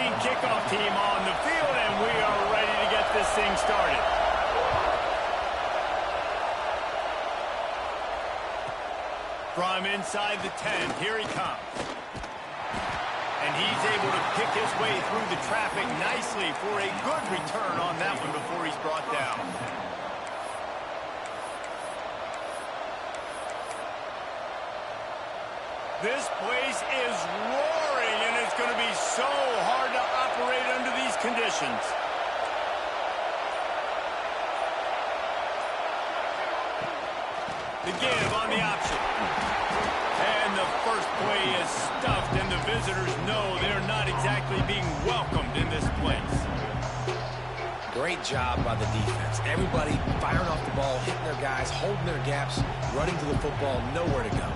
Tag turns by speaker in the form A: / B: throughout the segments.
A: Initiating kickoff team on the field, and we are ready to get this thing started. From inside the 10, here he comes. And he's able to pick his way through the traffic nicely for a good return on that one before he's brought down. This place is roaring, and it's going to be so hard to operate under these conditions. The give on the option. And the first play is stuffed, and the visitors know they're not exactly being welcomed in this place.
B: Great job by the defense. Everybody firing off the ball, hitting their guys, holding their gaps, running to the football, nowhere to go.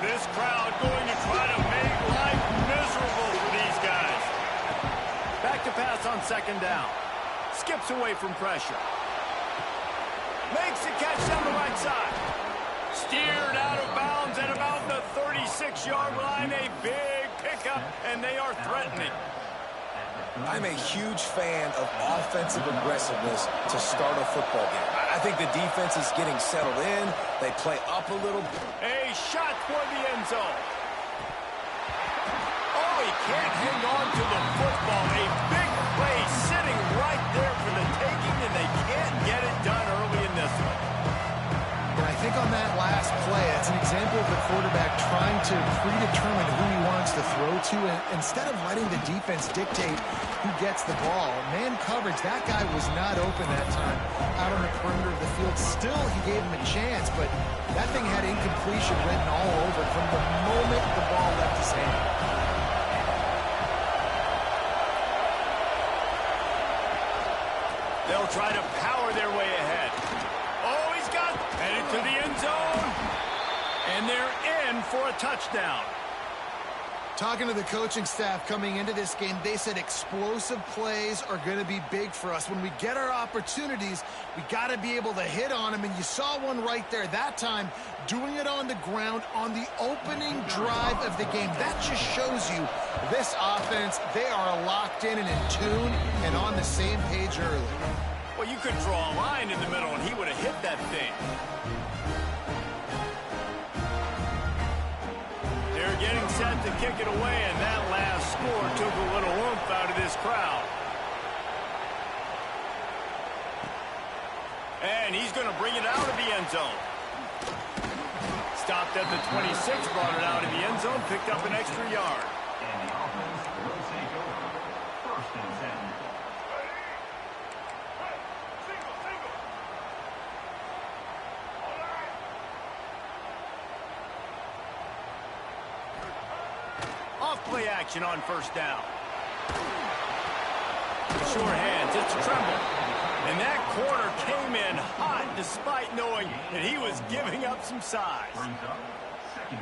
A: This crowd going to try to make life miserable for these guys. Back to pass on second down. Skips away from pressure. Makes the catch down the right side. Steered out of bounds at about the 36-yard line. A big pickup, and they are threatening.
B: I'm a huge fan of offensive aggressiveness to start a football game. I think the defense is getting settled in. They play up a little.
A: A shot for the end zone. Oh, he can't hang on to the football. A big play sitting right there for the taking, and they can't get it done early in this one.
C: And I think on that last play, it's an example of the quarterback trying to predetermine who he wants to throw to, and instead of letting the defense dictate who gets the ball. Man coverage, that guy was not open that time out on the perimeter of the field. Still, he gave him a chance, but that thing had incompletion written all over from the moment the ball left his hand.
A: They'll try to power their way ahead. Oh, he's got headed to the end zone. And they're in for a touchdown.
C: Talking to the coaching staff coming into this game, they said explosive plays are going to be big for us. When we get our opportunities, we got to be able to hit on them. And you saw one right there that time, doing it on the ground on the opening drive of the game. That just shows you this offense, they are locked in and in tune and on the same page early.
A: Well, you could draw a line in the middle, and he would have hit that thing. They're getting set to kick it away, and that last score took a little oomph out of this crowd. And he's going to bring it out of the end zone. Stopped at the 26, brought it out of the end zone, picked up an extra yard.
D: And the offense will take over. First and 10.
A: Off-play action on first down. Sure hands, it's Tremble. And that corner came in hot despite knowing that he was giving up some size.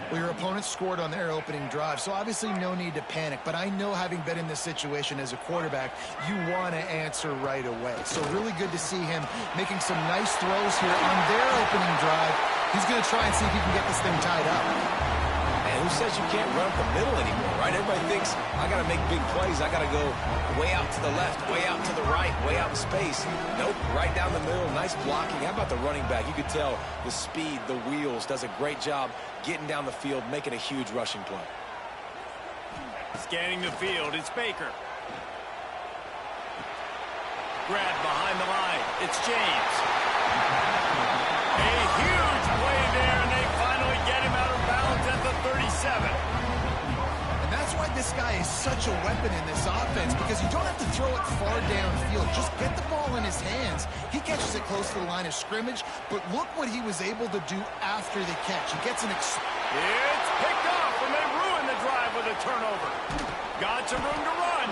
C: Well, your opponent scored on their opening drive, so obviously no need to panic. But I know, having been in this situation as a quarterback, you want to answer right away. So really good to see him making some nice throws here on their opening drive. He's going to try and see if he can get this thing tied up.
B: And who says you can't run up the middle anymore, right? Everybody thinks, I got to make big plays. I got to go way out to the left, way out to the right, way out in space. Nope, right down the middle, nice blocking. How about the running back? You could tell the speed, the wheels, does a great job getting down the field, making a huge rushing play.
A: Scanning the field, it's Baker. Grabbed behind the line, it's James. A huge play there, and they finally get him out of bounds at the 37.
C: And that's why this guy is such a weapon in this offense, because you don't have to throw it far downfield. Just get the ball in his hands. He catches it close to the line of scrimmage, but look what he was able to do after the catch. He gets an
A: It's picked off, and they ruin the drive with a turnover. Got some room to run,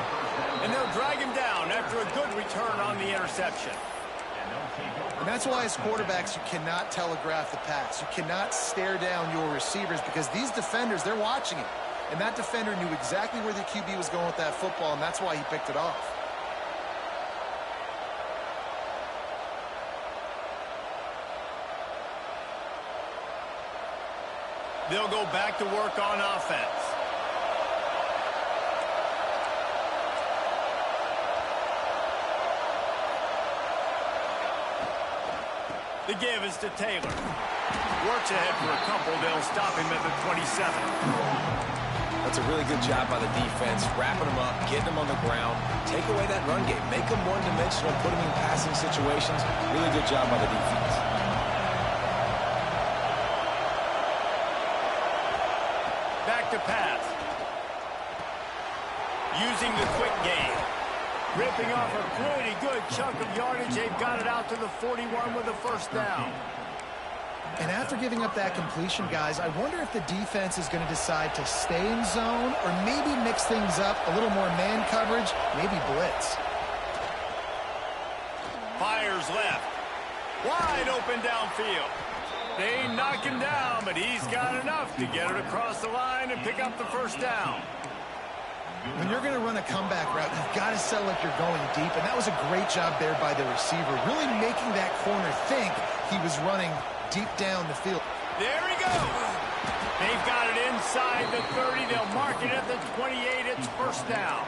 A: and they'll drag him down after a good return on the interception.
C: And that's why, as quarterbacks, you cannot telegraph the pass. You cannot stare down your receivers, because these defenders, they're watching it. And that defender knew exactly where the QB was going with that football, and that's why he picked it off.
A: They'll go back to work on offense. The give is to Taylor. Works ahead for a couple. They'll stop him at the 27.
B: That's a really good job by the defense, wrapping them up, getting them on the ground, take away that run game, make them one-dimensional, put them in passing situations. Really good job by the defense.
A: Back to pass. Using the quick game. Ripping off a pretty good chunk of yardage. They've got it out to the 41 with a first down.
C: And after giving up that completion, guys, I wonder if the defense is going to decide to stay in zone or maybe mix things up, a little more man coverage, maybe blitz.
A: Fires left. Wide open downfield. They knock him down, but he's got enough to get it across the line and pick up the first down.
C: When you're going to run a comeback route, you've got to sell like you're going deep, and that was a great job there by the receiver, really making that corner think he was running deep down the field.
A: There he goes. They've got it inside the 30. They'll mark it at the 28. It's first down.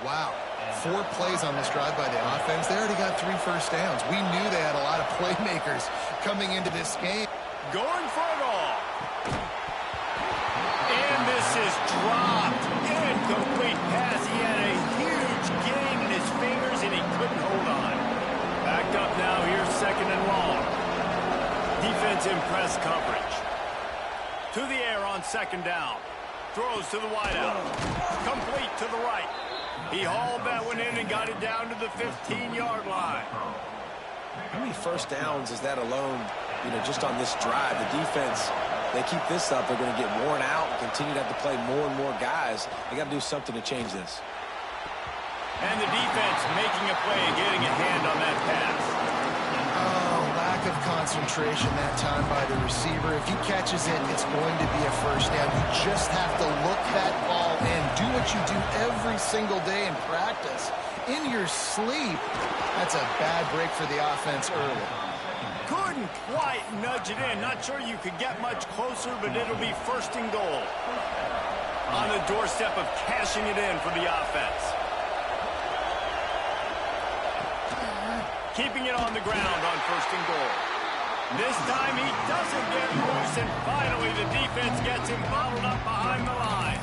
C: Wow. 4 plays on this drive by the offense. They already got 3 first downs. We knew they had a lot of playmakers coming into this game.
A: Going for it all. And this is dropped. Incomplete pass. He had a huge gain in his fingers, and he couldn't hold on. Backed up now. Here's second and long. Defense in press coverage. To the air on second down. Throws to the wideout. Complete to the right. He hauled that one in and got it down to the 15-yard line.
B: How many first downs is that alone, just on this drive? The defense, they keep this up, they're going to get worn out and continue to have to play more and more guys. They got to do something to change this.
A: And the defense making a play and getting a hand on that pass.
C: Oh, lack of concentration that time by the receiver. If he catches it, it's going to be a first down. You just have to look that ball in. Do what you do every single day in practice. In your sleep, that's a bad break for the offense early.
A: Couldn't quite nudge it in. Not sure you could get much closer, but it'll be first and goal. On the doorstep of cashing it in for the offense. Keeping it on the ground on first and goal. This time he doesn't get loose, and finally the defense gets him bottled up behind the line.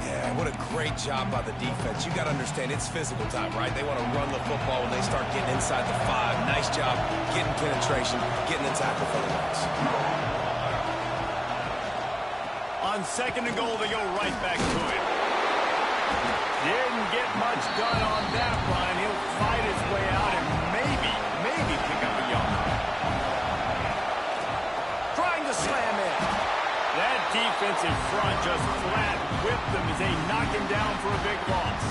B: Yeah, what a great job by the defense. You got to understand, it's physical time, right? They want to run the football when they start getting inside the 5. Nice job getting penetration, getting the tackle for the loss.
A: On second and goal, they go right back to it. Didn't get much done on that run. He'll fight his way out and maybe pick up a yard. Trying to slam in. That defensive front just flat whipped them as they knock him down for a big loss.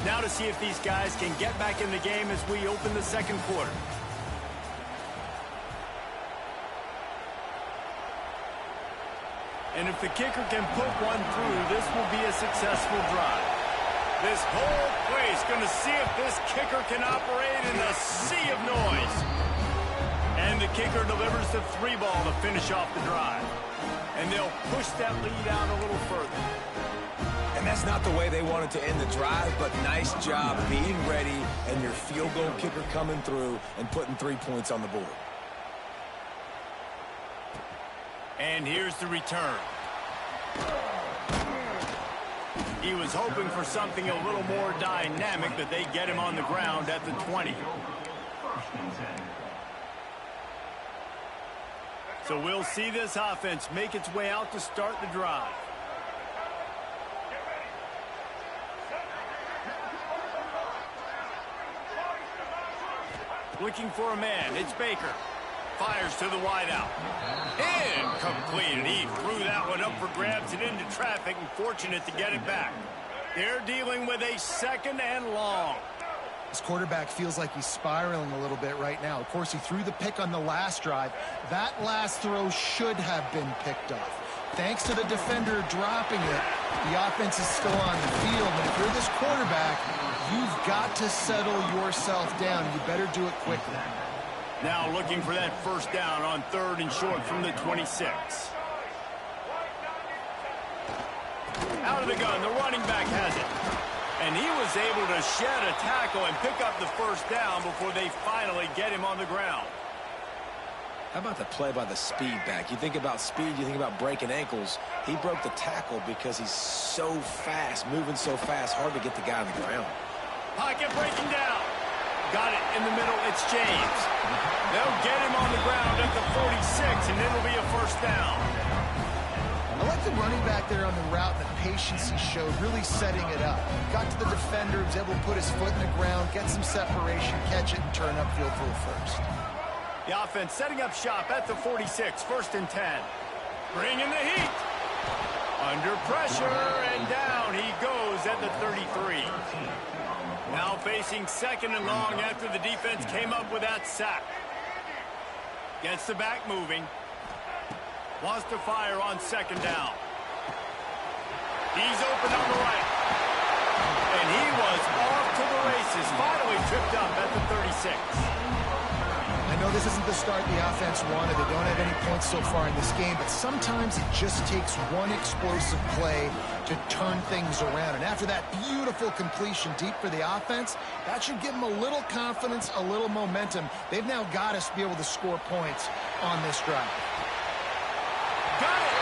A: Now to see if these guys can get back in the game as we open the second quarter. And if the kicker can put one through, this will be a successful drive. This whole place going to see if this kicker can operate in the sea of noise. And the kicker delivers the 3 ball to finish off the drive. And they'll push that lead out a little further.
B: And that's not the way they wanted to end the drive, but nice job being ready and your field goal kicker coming through and putting 3 points on the board.
A: And here's the return. He was hoping for something a little more dynamic, but they get him on the ground at the 20. So we'll see this offense make its way out to start the drive. Looking for a man. It's Baker. Fires to the wideout. Incomplete. He threw that one up for grabs and into traffic, and fortunate to get it back. They're dealing with a second and long.
C: This quarterback feels like he's spiraling a little bit right now. Of course, he threw the pick on the last drive. That last throw should have been picked off. Thanks to the defender dropping it, the offense is still on the field. And if you're this quarterback, you've got to settle yourself down. You better do it quickly.
A: Now looking for that first down on 3rd and short from the 26. Out of the gun, the running back has it. And he was able to shed a tackle and pick up the first down before they finally get him on the ground.
B: How about the play by the speed back? You think about speed, you think about breaking ankles. He broke the tackle because he's so fast, moving so fast, hard to get the guy on the ground.
A: Pocket breaking down. Got it in the middle. It's James. They'll get him on the ground at the 46, and it'll be a first down.
C: I like the running back there on the route, the patience he showed, really setting it up. Got to the defender, was able to put his foot in the ground, get some separation, catch it, and turn upfield for the first.
A: The offense setting up shop at the 46, 1st and 10. Bringing the heat. Under pressure, and down he goes at the 33. Now facing 2nd and long after the defense came up with that sack. Gets the back moving. Wants to fire on 2nd down. He's open on the right. And he was off to the races. Finally tripped up at the 36.
C: I know this isn't the start the offense wanted. They don't have any points so far in this game, but sometimes it just takes one explosive play to turn things around. And after that beautiful completion deep for the offense, that should give them a little confidence, a little momentum. They've now got us to be able to score points on this drive.
A: Got it!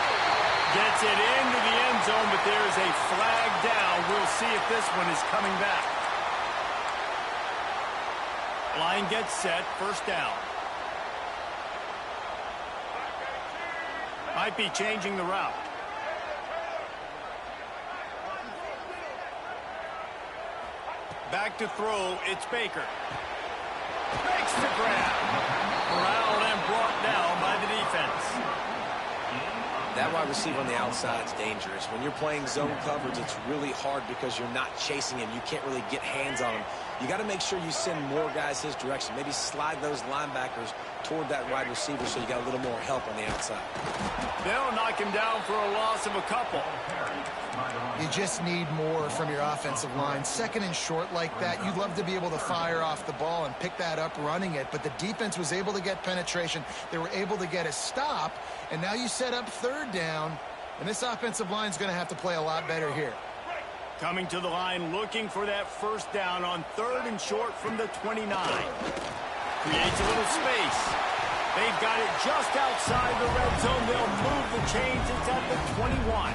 A: Gets it into the end zone, but there's a flag down. We'll see if this one is coming back. Line gets set, 1st down. Might be changing the route. Back to throw, it's Baker. Makes the grab. Corralled and brought down by the defense.
B: That wide receiver on the outside is dangerous. When you're playing zone coverage, it's really hard because you're not chasing him. You can't really get hands on him. You got to make sure you send more guys his direction. Maybe slide those linebackers toward that wide receiver so you got a little more help on the outside.
A: They'll knock him down for a loss of a couple.
C: You just need more from your offensive line. 2nd and short like that, you'd love to be able to fire off the ball and pick that up running it, but the defense was able to get penetration. They were able to get a stop, and now you set up 3rd down, and this offensive line is going to have to play a lot better here.
A: Coming to the line, looking for that first down on 3rd and short from the 29. Creates a little space. They've got it just outside the red zone. They'll move the chains. It's at the 21.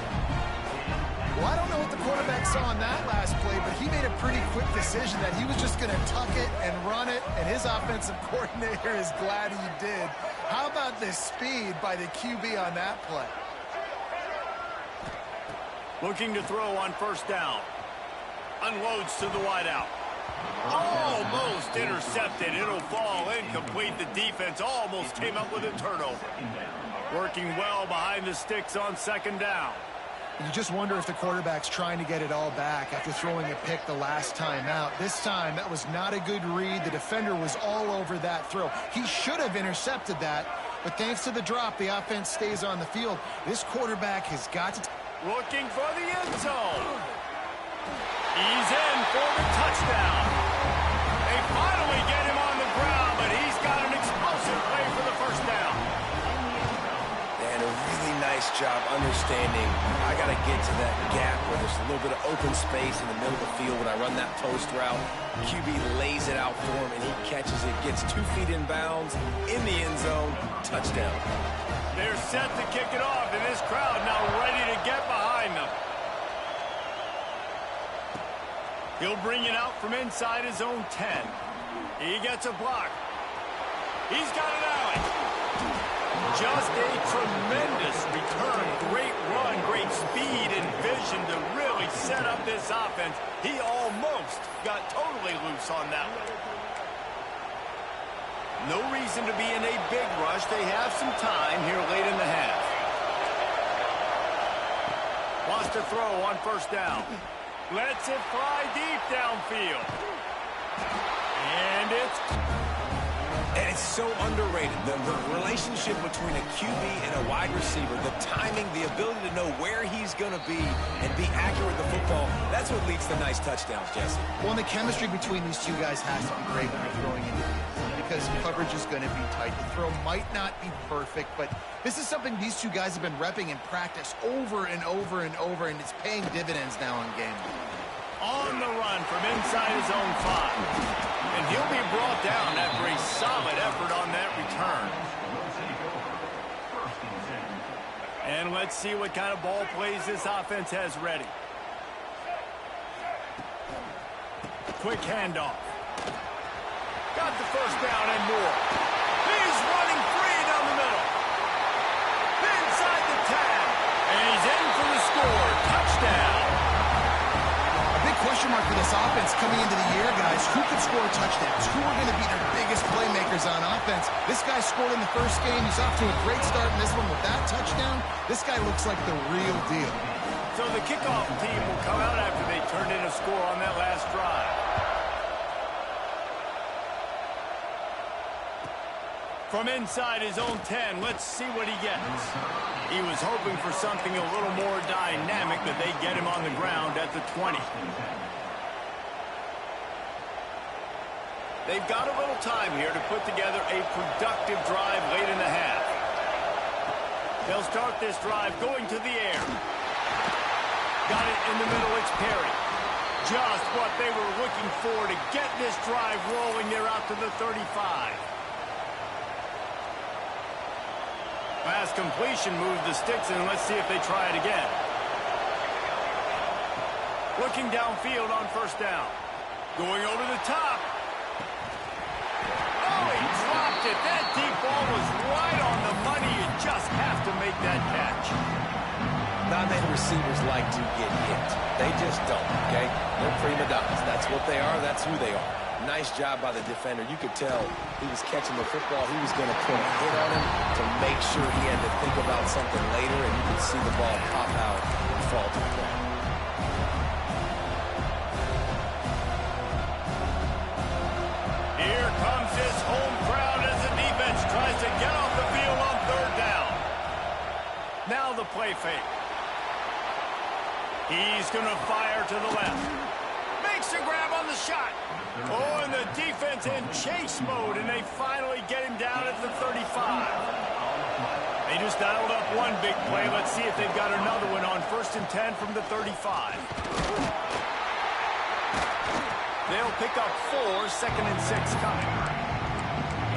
C: Well, I don't know what the quarterback saw on that last play, but he made a pretty quick decision that he was just going to tuck it and run it, and his offensive coordinator is glad he did. How about this speed by the QB on that play?
A: Looking to throw on 1st down. Unloads to the wideout. Almost intercepted. It'll fall incomplete. The defense almost came up with a turnover. Working well behind the sticks on 2nd down.
C: You just wonder if the quarterback's trying to get it all back after throwing a pick the last time out. This time, that was not a good read. The defender was all over that throw. He should have intercepted that, but thanks to the drop, the offense stays on the field. This quarterback has got to...
A: Looking for the end zone. He's in for the touchdown. They finally get him on the ground, but he's got an explosive play for the first down.
B: And a really nice job understanding I got to get to that gap where there's a little bit of open space in the middle of the field when I run that post route. QB lays it out for him, and he catches it, gets 2 feet in bounds, in the end zone, touchdown.
A: They're set to kick it off, and this crowd now ready to get behind them. He'll bring it out from inside his own 10. He gets a block. He's got an alley. Just a tremendous return. Great run, great speed and vision to really set up this offense. He almost got totally loose on that one. No reason to be in a big rush. They have some time here late in the half. Wants to throw on 1st down. Lets it fly deep downfield. And it's...
B: And it's so underrated. The relationship between a QB and a wide receiver, the timing, the ability to know where he's going to be and be accurate with the football, that's what leads to nice touchdowns, Jesse.
C: Well, and the chemistry between these two guys has to be great when you're throwing into the end because coverage is going to be tight. The throw might not be perfect, but this is something these two guys have been repping in practice over and over and over, and it's paying dividends now in game.
A: On the run from inside his own 5. And he'll be brought down after a solid effort on that return. And let's see what kind of ball plays this offense has ready. Quick handoff. Got the first down and more. He's running free down the middle. Inside the 10. And he's in for the score. Touchdown.
C: Question mark for this offense coming into the year, guys. Who could score touchdowns? Who are going to be their biggest playmakers on offense? This guy scored in the first game. He's off to a great start in this one with that touchdown. This guy looks like the real deal.
A: So the kickoff team will come out after they turned in a score on that last drive. From inside his own 10, let's see what he gets. He was hoping for something a little more dynamic, but they get him on the ground at the 20. They've got a little time here to put together a productive drive late in the half. They'll start this drive going to the air. Got it in the middle, it's Perry. Just what they were looking for to get this drive rolling. They're out to the 35. Pass completion moves the sticks, and let's see if they try it again. Looking downfield on first down. Going over the top. Oh, he dropped it. That deep ball was right on the money. You just have to make that catch.
B: Not many receivers like to get hit. They just don't, okay? They're prima donnas. That's what they are. That's who they are. Nice job by the defender. You could tell he was catching the football. He was going to put a hit on him to make sure he had to think about something later, and you could see the ball pop out and fall to the ground.
A: Here comes his home crowd as the defense tries to get off the field on third down. Now the play fake. He's going to fire to the left. Makes a grab on the shot. Oh, and the defense in chase mode, and they finally get him down at the 35. They just dialed up one big play. Let's see if they've got another one on 1st and 10 from the 35. They'll pick up 4, 2nd and 6 coming.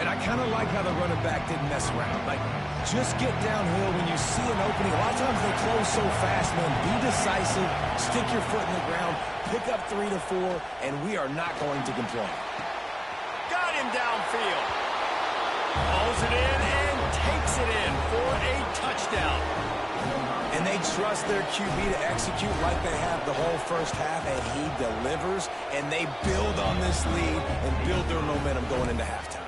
B: And I kind of like how the running back didn't mess around. Like, just get downhill when you see an opening. A lot of times they close so fast, man. Be decisive, stick your foot in the ground, pick up 3 to 4, and we are not going to complain.
A: Got him downfield. Pulls it in and takes it in for a touchdown.
B: And they trust their QB to execute like they have the whole first half, and he delivers, and they build on this lead and build their momentum going into halftime.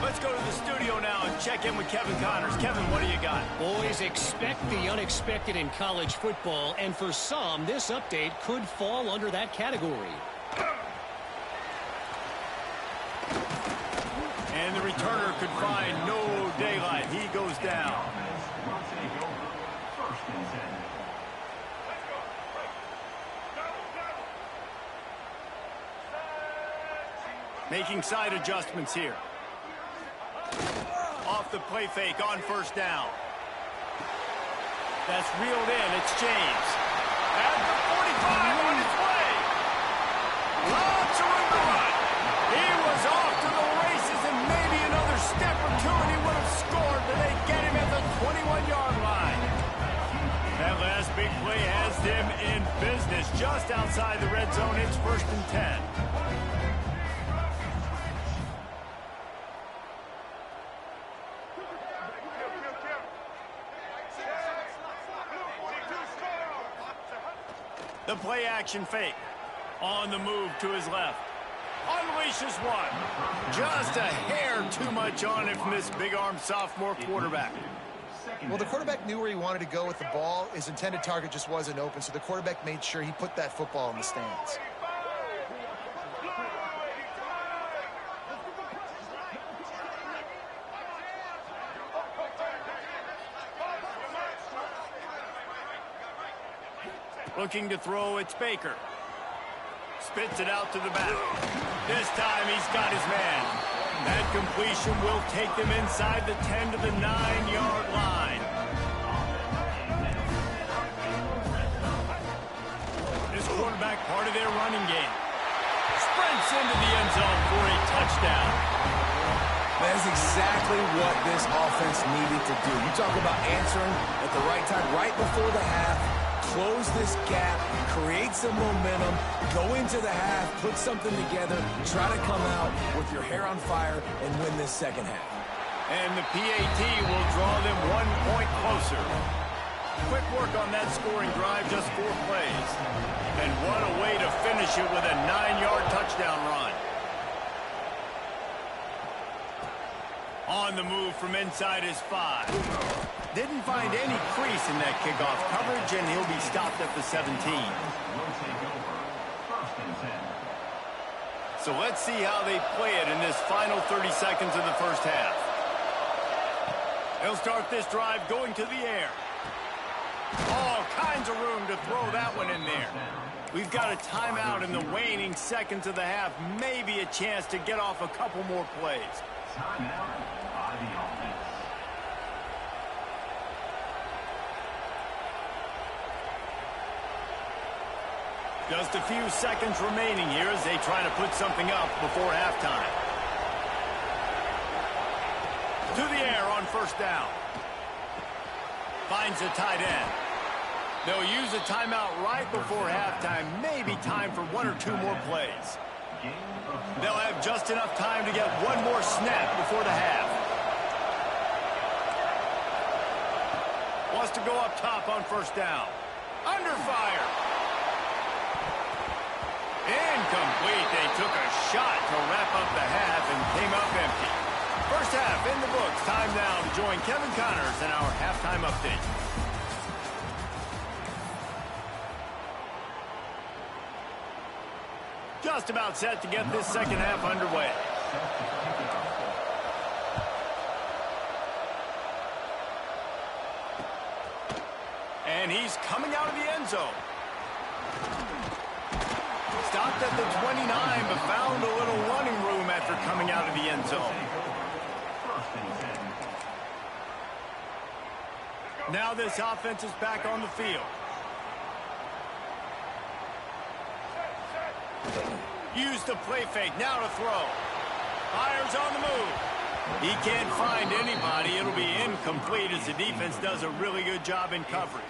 A: Let's go to the studio now and check in with Kevin Connors. Kevin, what do you got?
E: Boys, expect the unexpected in college football, and for some, this update could fall under that category.
A: And the returner could find no daylight. He goes down. Making side adjustments here. Off the play fake on first down. That's reeled in. It's James. At the 45 on his way. Lots of room to run. He was off to the races, and maybe another step or two and he would have scored, but they get him at the 21-yard line. That last big play has them in business just outside the red zone. It's 1st and 10. The play action fake. On the move to his left. Unleashes one. Just a hair too much on it from this big-armed sophomore quarterback.
C: Well, the quarterback knew where he wanted to go with the ball. His intended target just wasn't open, so the quarterback made sure he put that football in the stands.
A: Looking to throw, it's Baker. Spits it out to the back. This time he's got his man. That completion will take them inside the 10 to the 9-yard line. This quarterback part of their running game. Sprints into the end zone for a touchdown.
B: That's exactly what this offense needed to do. You talk about answering at the right time, right before the half, close this gap, create some momentum, go into the half, put something together, try to come out with your hair on fire and win this second half.
A: And the PAT will draw them 1 point closer. Quick work on that scoring drive, just 4 plays. And what a way to finish it with a 9-yard touchdown run. On the move from inside his 5. Didn't find any crease in that kickoff coverage, and he'll be stopped at the 17. So let's see how they play it in this final 30 seconds of the first half. They'll start this drive going to the air. All kinds of room to throw that one in there. We've got a timeout in the waning seconds of the half. Maybe a chance to get off a couple more plays.
D: Timeout by the offense.
A: Just a few seconds remaining here as they try to put something up before halftime. To the air on first down. Finds a tight end. They'll use a timeout right before halftime. Maybe time for 1 or 2 more plays. They'll have just enough time to get 1 more snap before the half. Wants to go up top on first down. Under fire. Incomplete. They took a shot to wrap up the half and came up empty. First half in the books. Time now to join Kevin Connors in our halftime update. Just about set to get this second half underway. And he's coming out of the end zone. Stopped at the 29, but found a little running room after coming out of the end zone. Now this offense is back on the field. Use the play fake, now to throw. Fires on the move. He can't find anybody. It'll be incomplete as the defense does a really good job in coverage.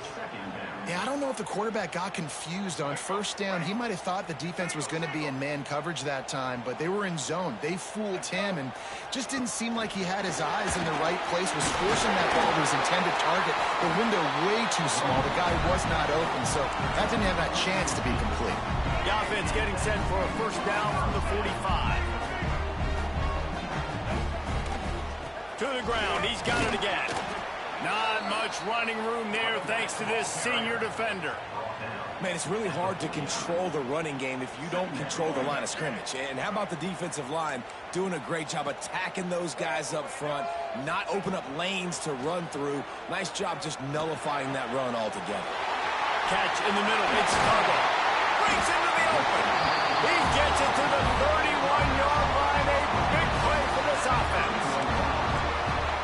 C: Yeah, I don't know if the quarterback got confused on first down. He might have thought the defense was going to be in man coverage that time, but they were in zone. They fooled him and just didn't seem like he had his eyes in the right place, was forcing that ball to his intended target. The window way too small. The guy was not open, so that didn't have that chance to be complete.
A: The offense getting set for a first down from the 45. To the ground, he's got it again. Not much running room there thanks to this senior defender.
B: Man, it's really hard to control the running game if you don't control the line of scrimmage. And how about the defensive line doing a great job attacking those guys up front, not open up lanes to run through. Nice job just nullifying that run altogether.
A: Catch in the middle, it's Tuggle. Breaks into the open. He gets it to the 31-yard line. A big play for this offense.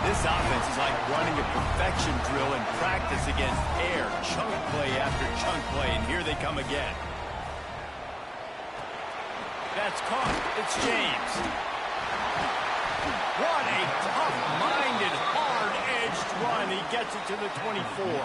A: This offense is like running a perfection drill in practice against air. Chunk play after chunk play, and here they come again. That's caught. It's James. What a tough-minded, hard-edged run. He gets it to the 24.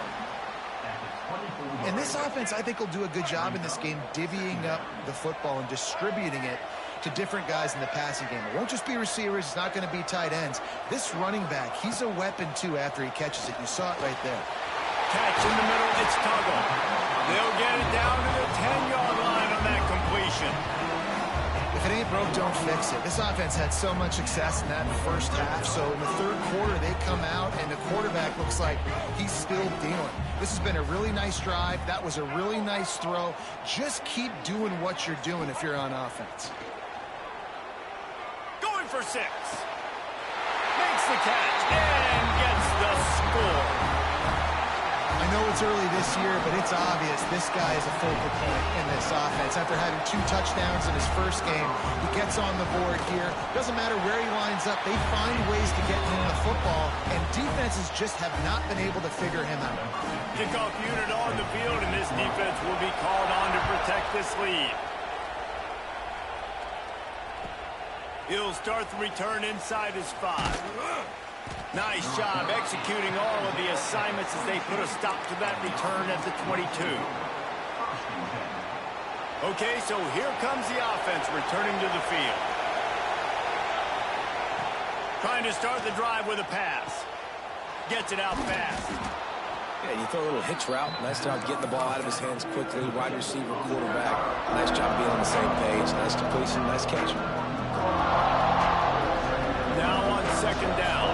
C: And this offense, I think, will do a good job in this game divvying up the football and distributing it to different guys in the passing game. It won't just be receivers. It's not going to be tight ends. This running back, he's a weapon, too, after he catches it. You saw it right there.
A: Catch in the middle. It's Tuggle. They'll get it down to the 10-yard line on that completion.
C: If it ain't broke, don't fix it. This offense had so much success in that first half, so in the third quarter, they come out, and the quarterback looks like he's still dealing. This has been a really nice drive. That was a really nice throw. Just keep doing what you're doing if you're on offense.
A: Going for 6. Makes the catch and gets the score.
C: I know it's early this year, but it's obvious this guy is a focal point in this offense. After having 2 touchdowns in his first game, he gets on the board here. Doesn't matter where he lines up, they find ways to get him the football, and defenses just have not been able to figure him out.
A: Kickoff unit on the field, and this defense will be called on to protect this lead. He'll start the return inside his 5. Nice job executing all of the assignments as they put a stop to that return at the 22. Okay, so here comes the offense returning to the field. Trying to start the drive with a pass. Gets it out fast.
B: Yeah, you throw a little hitch route. Nice job getting the ball out of his hands quickly. Wide receiver, quarterback. Nice job being on the same page. Nice completion, nice catch.
A: Now on second down.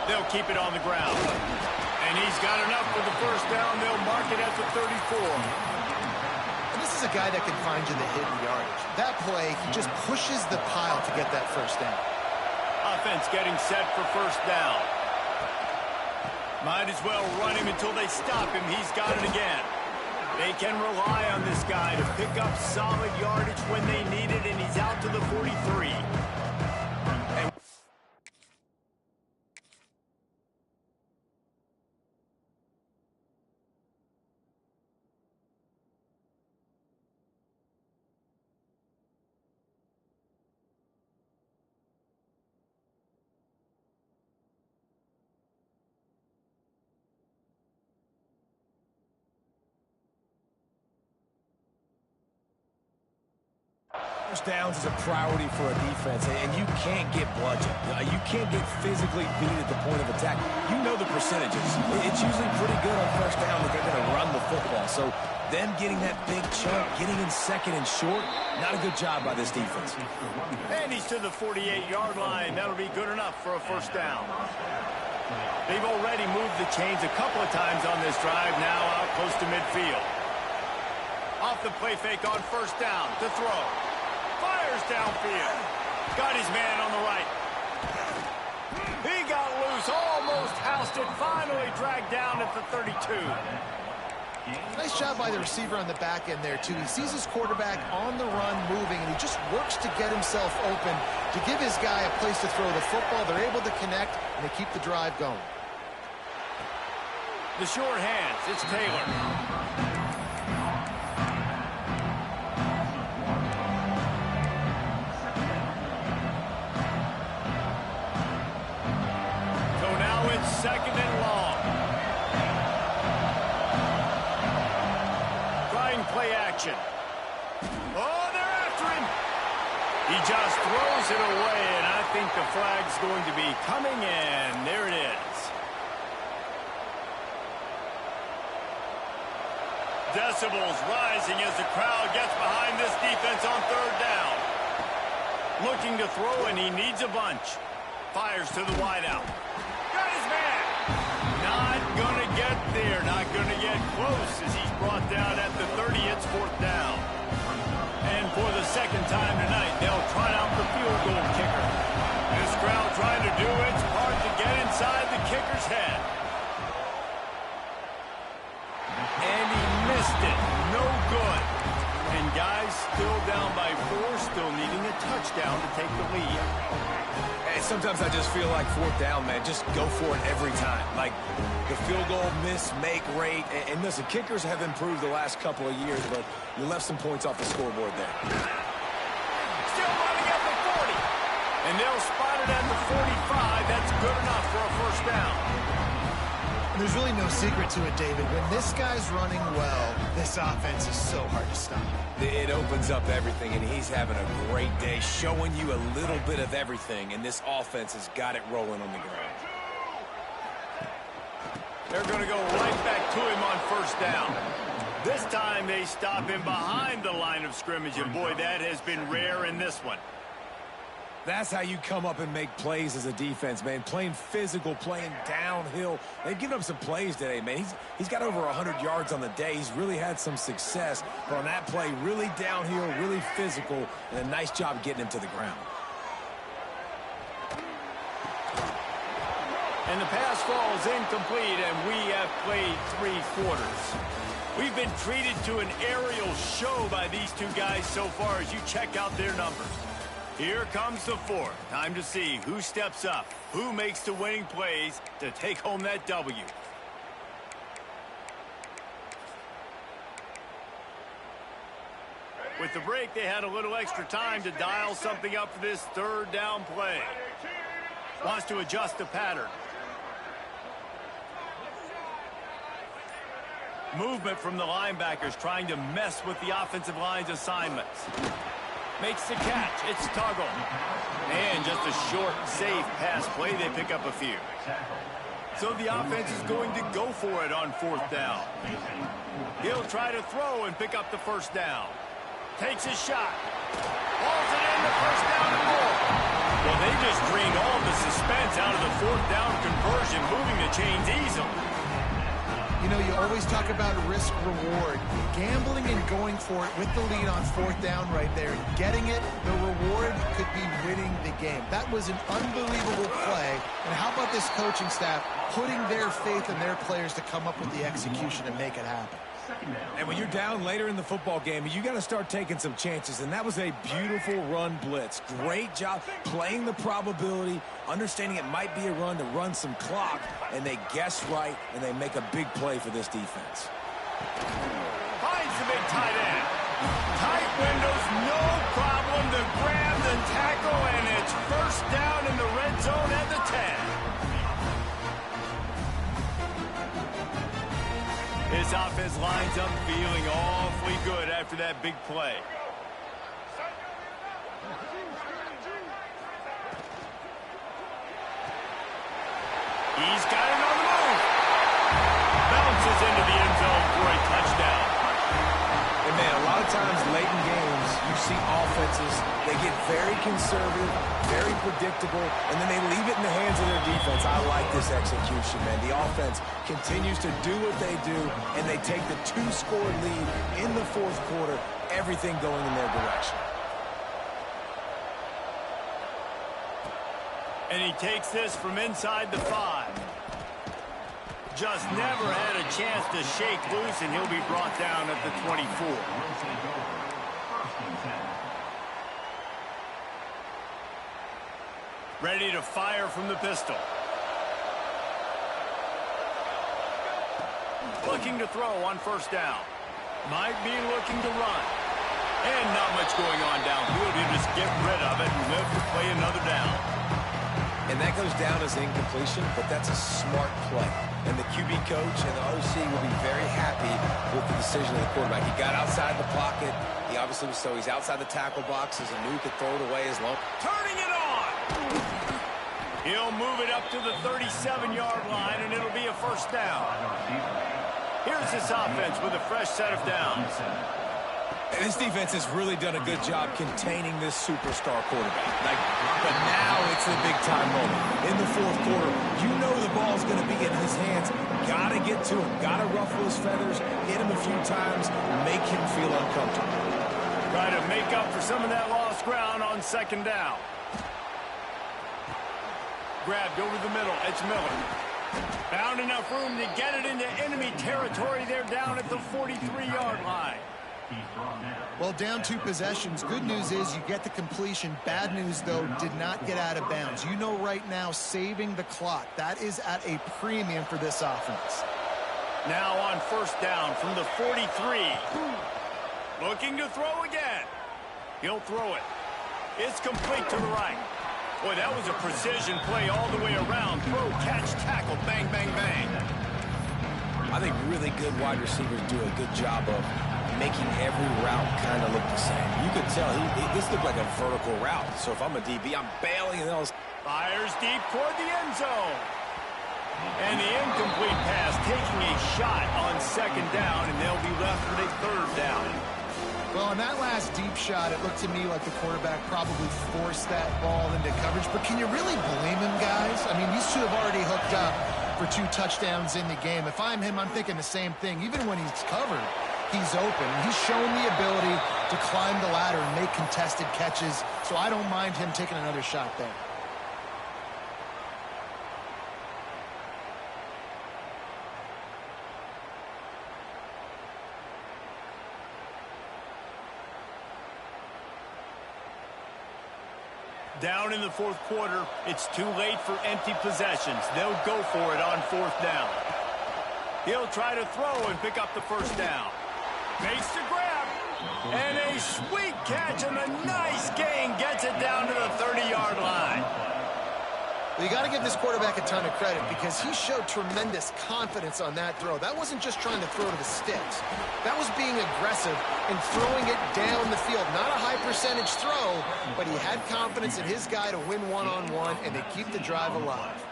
A: They'll keep it on the ground. And he's got enough for the first down. They'll mark it at the 34.
C: And this is a guy that can find you the hidden yardage. That play, he just pushes the pile to get that first down.
A: Offense getting set for first down. Might as well run him until they stop him. He's got it again. They can rely on this guy to pick up solid yardage when they need it, and he's out to the 43.
B: First downs is a priority for a defense, and you can't get bludgeoned. You can't get physically beat at the point of attack. You know the percentages. It's usually pretty good on first down that they're going to run the football. So them getting that big chunk, getting in second and short, not a good job by this defense.
A: And he's to the 48-yard line. That'll be good enough for a first down. They've already moved the chains a couple of times on this drive, now out close to midfield. Off the play fake on first down to throw. Fires downfield. Got his man on the right. He got loose, almost housed it, finally dragged down at the 32.
C: Nice job by the receiver on the back end there, too. He sees his quarterback on the run moving, and he just works to get himself open to give his guy a place to throw the football. They're able to connect, and they keep the drive going.
A: The short hands, it's Taylor. Second and long. Trying play action. Oh, they're after him. He just throws it away, and I think the flag's going to be coming in. There it is. Decibels rising as the crowd gets behind this defense on third down. Looking to throw, and he needs a bunch. Fires to the wideout. Got his man. Not going to get there. Not going to get close as he's brought down at the 30. It's fourth down. And for the second time tonight, they'll try out the field goal kicker. This crowd trying to do its part to get inside the kicker's head. And he missed it. No good. And guys still down by 4, still needing a touchdown to take the lead.
B: Sometimes I just feel like fourth down, man. Just go for it every time. Like the field goal miss-make rate. And listen, kickers have improved the last couple of years, but you left some points off the scoreboard there.
A: Still running at the 40. And they'll spot it at the 45. That's good enough for a first down.
C: And there's really no secret to it, David. When this guy's running well, this offense is so hard to stop.
B: It opens up everything, and he's having a great day, showing you a little bit of everything, and this offense has got it rolling on the ground.
A: They're going to go right back to him on first down. This time they stop him behind the line of scrimmage, and boy, that has been rare in this one.
B: That's how you come up and make plays as a defense, man. Playing physical, playing downhill. They've given up some plays today, man. He's got over 100 yards on the day. He's really had some success. But on that play, really downhill, really physical, and a nice job getting him to the ground.
A: And the pass falls incomplete, and we have played 3 quarters. We've been treated to an aerial show by these two guys so far as you check out their numbers. Here comes the 4th. Time to see who steps up, who makes the winning plays to take home that W. With the break, they had a little extra time to dial something up for this 3rd down play. Wants to adjust the pattern. Movement from the linebackers trying to mess with the offensive line's assignments. Makes the catch. It's Tuggle. And just a short, safe pass play. They pick up a few. So the offense is going to go for it on 4th down. He'll try to throw and pick up the 1st down. Takes his shot. Hauls it in, the 1st down and more. Well, they just drained all the suspense out of the 4th down conversion, moving the chains easily.
C: You know, you always talk about risk-reward. Gambling and going for it with the lead on 4th down right there. Getting it, the reward could be winning the game. That was an unbelievable play. And how about this coaching staff putting their faith in their players to come up with the execution and make it happen?
B: And when you're down later in the football game, you got to start taking some chances. And that was a beautiful run blitz. Great job playing the probability, understanding it might be a run to run some clock, and they guess right, and they make a big play for this defense.
A: Finds the big tight end. Tight windows, no problem to grab the tackle, and it's 1st down in the red zone at the 10. This offense lines up feeling awfully good after that big play. He's got it on the move. Bounces into the end zone for a touchdown.
B: And man, a lot of times late in games, you see offenses, they get very conservative, very predictable, and then they leave it in the hands of their defense. I like this execution, man. The offense continues to do what they do, and they take the 2-score lead in the 4th quarter, everything going in their direction.
A: And he takes this from inside the 5. Just never had a chance to shake loose, and he'll be brought down at the 24. Ready to fire from the pistol. Looking to throw on 1st down. Might be looking to run. And not much going on downfield. He'll just get rid of it and live to play another down.
B: And that goes down as incompletion, but that's a smart play. And the QB coach and the OC will be very happy with the decision of the quarterback. He got outside the pocket. He obviously was he's outside the tackle box. As a new could throw it away as long.
A: Turning it on! He'll move it up to the 37-yard line, and it'll be a 1st down. Here's this offense with a fresh set of downs.
B: And this defense has really done a good job containing this superstar quarterback. But now it's the big-time moment. In the 4th quarter, you know the ball's going to be in his hands. Got to get to him. Got to ruffle his feathers, hit him a few times, make him feel uncomfortable.
A: Try to make up for some of that lost ground on 2nd down. Grabbed over the middle. It's Miller. Found enough room to get it into enemy territory. They're down at the 43-yard line.
C: Well, down 2 possessions. Good news is you get the completion. Bad news, though, did not get out of bounds. You know right now, saving the clock. That is at a premium for this offense.
A: Now on 1st down from the 43. Looking to throw again. He'll throw it. It's complete to the right. Boy, that was a precision play all the way around. Throw, catch, tackle, bang, bang, bang.
B: I think really good wide receivers do a good job of making every route kind of look the same. You could tell this looked like a vertical route. So if I'm a DB, I'm bailing and else.
A: Fires deep toward the end zone. And the incomplete pass taking a shot on 2nd down, and they'll be left with a 3rd down.
C: Well, on that last deep shot, it looked to me like the quarterback probably forced that ball into coverage. But can you really blame him, guys? I mean, these two have already hooked up for 2 touchdowns in the game. If I'm him, I'm thinking the same thing. Even when he's covered, he's open. He's shown the ability to climb the ladder and make contested catches, so I don't mind him taking another shot there.
A: Down in the fourth quarter, it's too late for empty possessions. They'll go for it on fourth down. He'll try to throw and pick up the first down. Makes the grab. And a sweet catch and a nice gain gets it down to the 30-yard line.
C: Well, you got to give this quarterback a ton of credit because he showed tremendous confidence on that throw. That wasn't just trying to throw to the sticks. That was being aggressive and throwing it down the field. Not a high percentage throw, but he had confidence in his guy to win one-on-one and to keep the drive alive.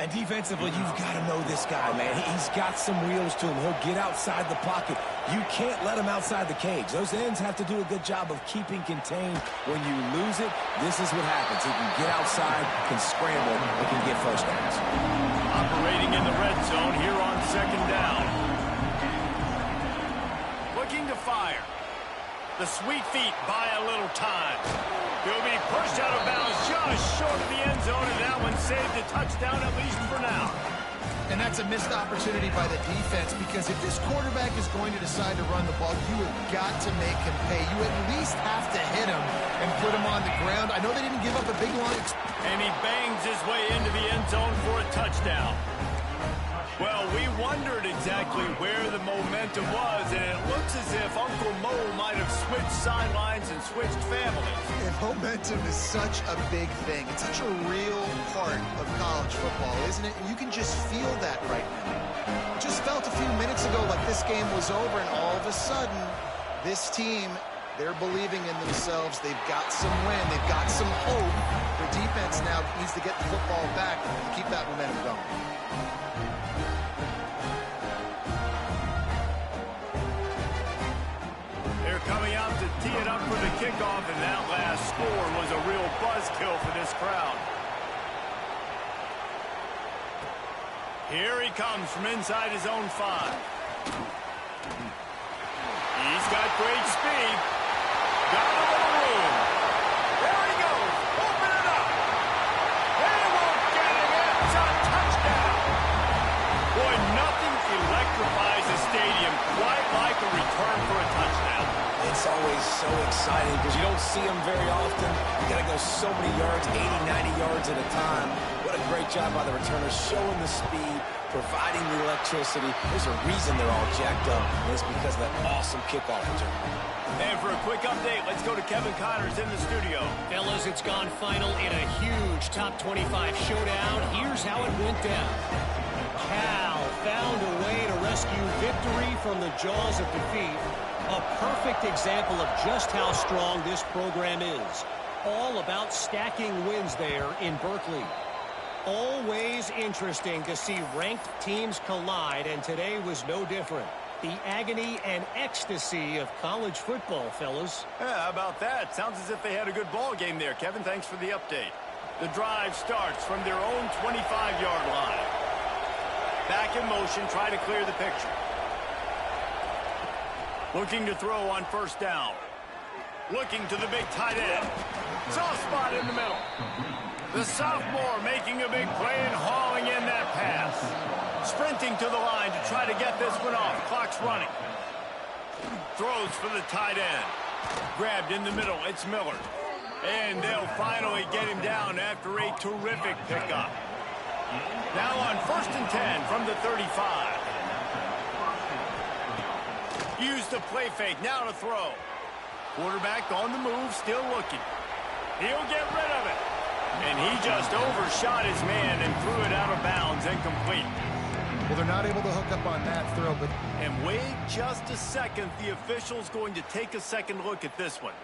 B: And defensively, you've got to know this guy, man. He's got some wheels to him. He'll get outside the pocket. You can't let him outside the cage. Those ends have to do a good job of keeping contained. When you lose it, this is what happens. He can get outside, can scramble, and can get first downs.
A: Operating in the red zone here on second down. Looking to fire. The sweet feet buy a little time. He'll be pushed out of bounds just short of the end zone, and that one saved a touchdown at least for now.
C: And that's a missed opportunity by the defense because if this quarterback is going to decide to run the ball, you have got to make him pay. You at least have to hit him and put him on the ground. I know they didn't give up a big long...
A: And he bangs his way into the end zone for a touchdown. Well, we wondered exactly where the momentum was, and it looks as if Uncle Mo might have switched sidelines and switched families.
C: And momentum is such a big thing. It's such a real part of college football, isn't it? And you can just feel that right now. It just felt a few minutes ago like this game was over, and all of a sudden, this team, they're believing in themselves. They've got some wind. They've got some hope. Their defense now needs to get the football back and keep that momentum going.
A: Coming out to tee it up for the kickoff, and that last score was a real buzzkill for this crowd. Here he comes from inside his own 5. He's got great speed. Got a little room. There he goes. Open it up. They won't get him. It's a touchdown. Boy, nothing electrifies a stadium quite like a return for a touchdown.
B: It's always so exciting because you don't see them very often. You got to go so many yards, 80, 90 yards at a time. What a great job by the returners, showing the speed, providing the electricity. There's a reason they're all jacked up, and it's because of that awesome kickoff return.
A: And for a quick update, let's go to Kevin Connors in the studio.
E: Fellas, it's gone final in a huge top 25 showdown. Here's how it went down. Cal found a way to rescue victory from the jaws of defeat. A perfect example of just how strong this program is. All about stacking wins there in Berkeley. Always interesting to see ranked teams collide, and today was no different. The agony and ecstasy of college football, fellas.
A: Yeah, how about that? Sounds as if they had a good ball game there, Kevin. Thanks for the update. The drive starts from their own 25-yard line. Back in motion, try to clear the picture. Looking to throw on first down. Looking to the big tight end. Soft spot in the middle. The sophomore making a big play and hauling in that pass. Sprinting to the line to try to get this one off. Clock's running. Throws for the tight end. Grabbed in the middle. It's Miller. And they'll finally get him down after a terrific pickup. Now on 1st and 10 from the 35. Use the play fake, now to throw. Quarterback on the move, still looking. He'll get rid of it. And he just overshot his man and threw it out of bounds, incomplete.
C: Well, they're not able to hook up on that throw, but...
A: And wait just a second, the official's going to take a second look at this one.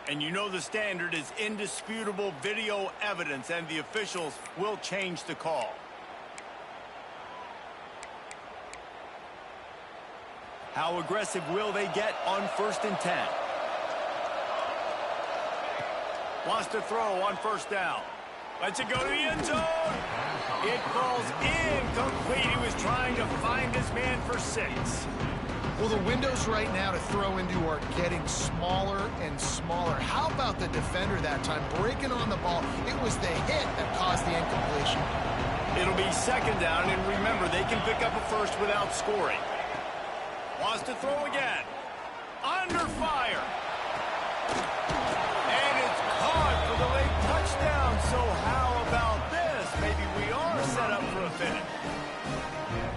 A: And you know the standard is indisputable video evidence, and the officials will change the call. How aggressive will they get on 1st and 10? Wants to throw on first down. Lets it go to the end zone. It falls incomplete. He was trying to find his man for 6.
C: Well, the windows right now to throw into are getting smaller and smaller. How about the defender that time breaking on the ball? It was the hit that caused the incompletion.
A: It'll be second down, and remember, they can pick up a first without scoring. Wants to throw again. Under fire. And it's caught for the late touchdown. So how about this? Maybe we are set up for a finish.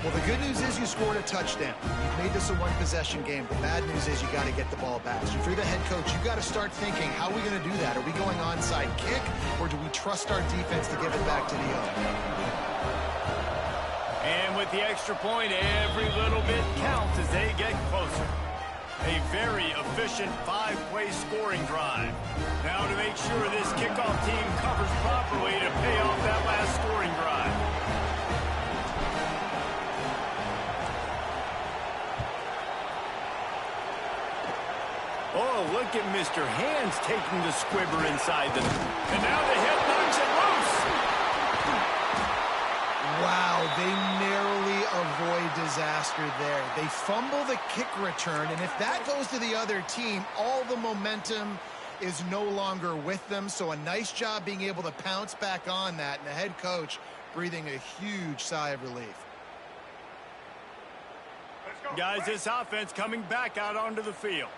C: Well, the good news is you scored a touchdown. You've made this a one-possession game. The bad news is you got to get the ball back. So if you're the head coach, you got to start thinking, how are we going to do that? Are we going onside kick, or do we trust our defense to give it back to the owner?
A: And with the extra point, every little bit counts as they get closer. A very efficient 5-play scoring drive. Now to make sure this kickoff team covers properly to pay off that last scoring drive. Oh, look at Mr. Hands taking the squibber inside them. And now the hip knocks it loose.
C: Wow, they narrowly avoid disaster there. They fumble the kick return, and if that goes to the other team, all the momentum is no longer with them. So a nice job being able to pounce back on that, and the head coach breathing a huge sigh of relief.
A: Guys, this offense coming back out onto the field.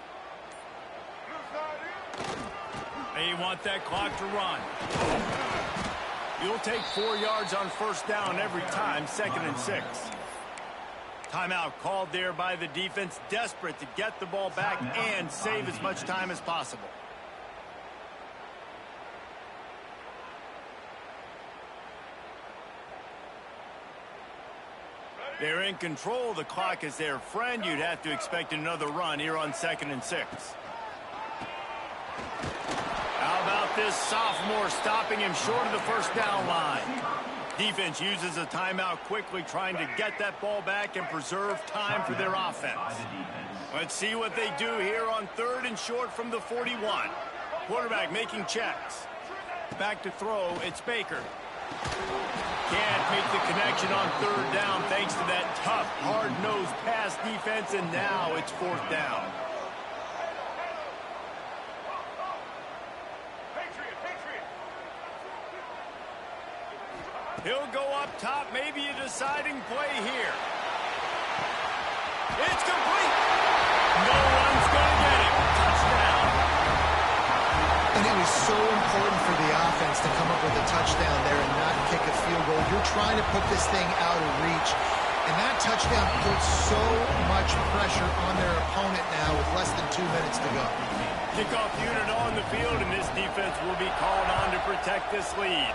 A: They want that clock to run. You'll take 4 yards on first down every time, 2nd and 6. Timeout called there by the defense, desperate to get the ball back and save as much time as possible. They're in control. The clock is their friend. You'd have to expect another run here on 2nd and 6. How about this sophomore stopping him short of the first down line? Defense uses a timeout quickly, trying to get that ball back and preserve time for their offense. Let's see what they do here on 3rd and short from the 41. Quarterback making checks. Back to throw, it's Baker. Can't make the connection on 3rd down thanks to that tough, hard-nosed pass defense, and now it's 4th down. He'll go up top, maybe a deciding play here. It's complete. No one's going to get it. Touchdown.
C: And it was so important for the offense to come up with a touchdown there and not kick a field goal. You're trying to put this thing out of reach. And that touchdown puts so much pressure on their opponent now with less than 2 minutes to go.
A: Kickoff unit on the field, and this defense will be called on to protect this lead.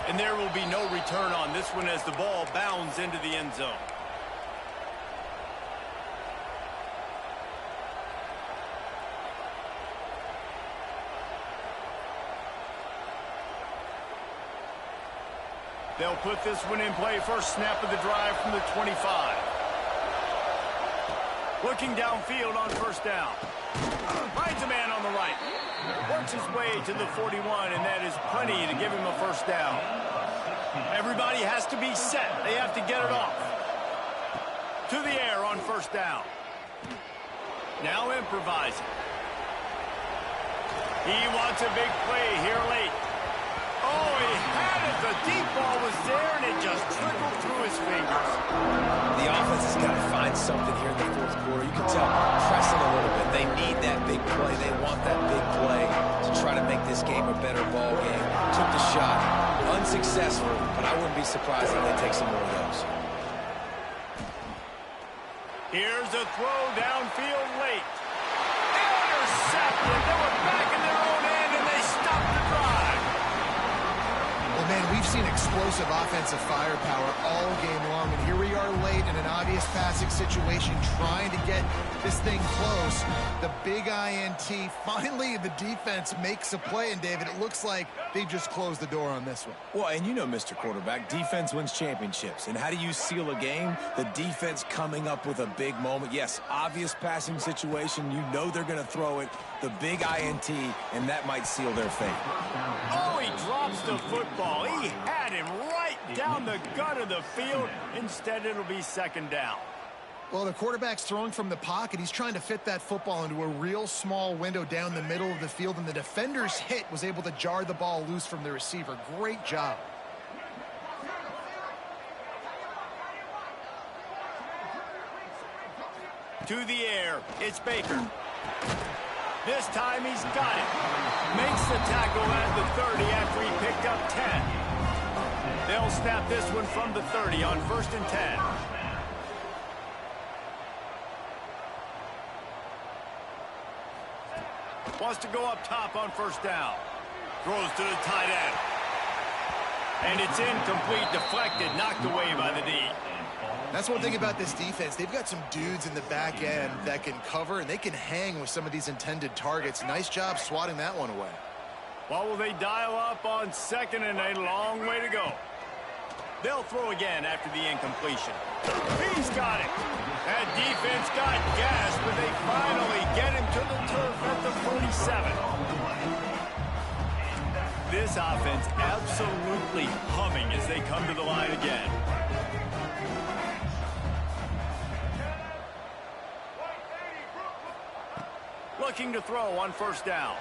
A: And there will be no return on this one as the ball bounds into the end zone. They'll put this one in play. First snap of the drive from the 25. Looking downfield on first down. Finds a man on the right. Works his way to the 41, and that is plenty to give him a first down. Everybody has to be set. They have to get it off. To the air on first down. Now improvising. He wants a big play here late. Oh, he had it. The deep ball was there, and it just trickled through his fingers.
B: The offense has got to find something here in the 4th quarter. You can tell pressing a little bit. They need that big play. They want that big play to try to make this game a better ball game. Took the shot. Unsuccessful, but I wouldn't be surprised if they take some more of those.
A: Here's a throw downfield late. Intercepted. They were back in their own end, and they stopped the drive.
C: Well, man, we've seen explosive offensive firepower all game long, and here we are late in an obvious passing situation trying to get this thing close. The big INT, finally the defense makes a play, and David, it looks like they just closed the door on this one.
B: Well, and you know, Mr. Quarterback, defense wins championships. And how do you seal a game? The defense coming up with a big moment. Yes, obvious passing situation. You know they're going to throw it. The big INT, and that might seal their fate.
A: Oh, he drops the football. He had him right down the gut of the field. Instead, it'll be second down.
C: Well, the quarterback's throwing from the pocket. He's trying to fit that football into a real small window down the middle of the field, and the defender's hit was able to jar the ball loose from the receiver. Great job.
A: To the air, it's Baker. This time he's got it. Makes the tackle at the 30 after he picked up 10. They'll snap this one from the 30 on 1st and 10. Wants to go up top on 1st down. Throws to the tight end. And it's incomplete, deflected, knocked away by the D.
C: That's one thing about this defense. They've got some dudes in the back end that can cover, and they can hang with some of these intended targets. Nice job swatting that one away.
A: Well, will they dial up on 2nd and a long way to go? They'll throw again after the incompletion. He's got it. That defense got gas, but they finally get him to the turf at the 47. This offense absolutely humming as they come to the line again. Looking to throw on 1st down.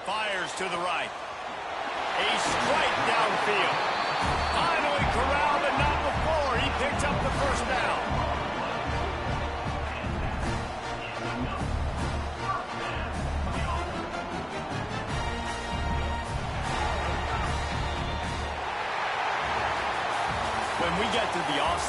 A: Fires to the right. A strike downfield. Finally corralled, but not before he picks up the 1st down. When we get to the offside,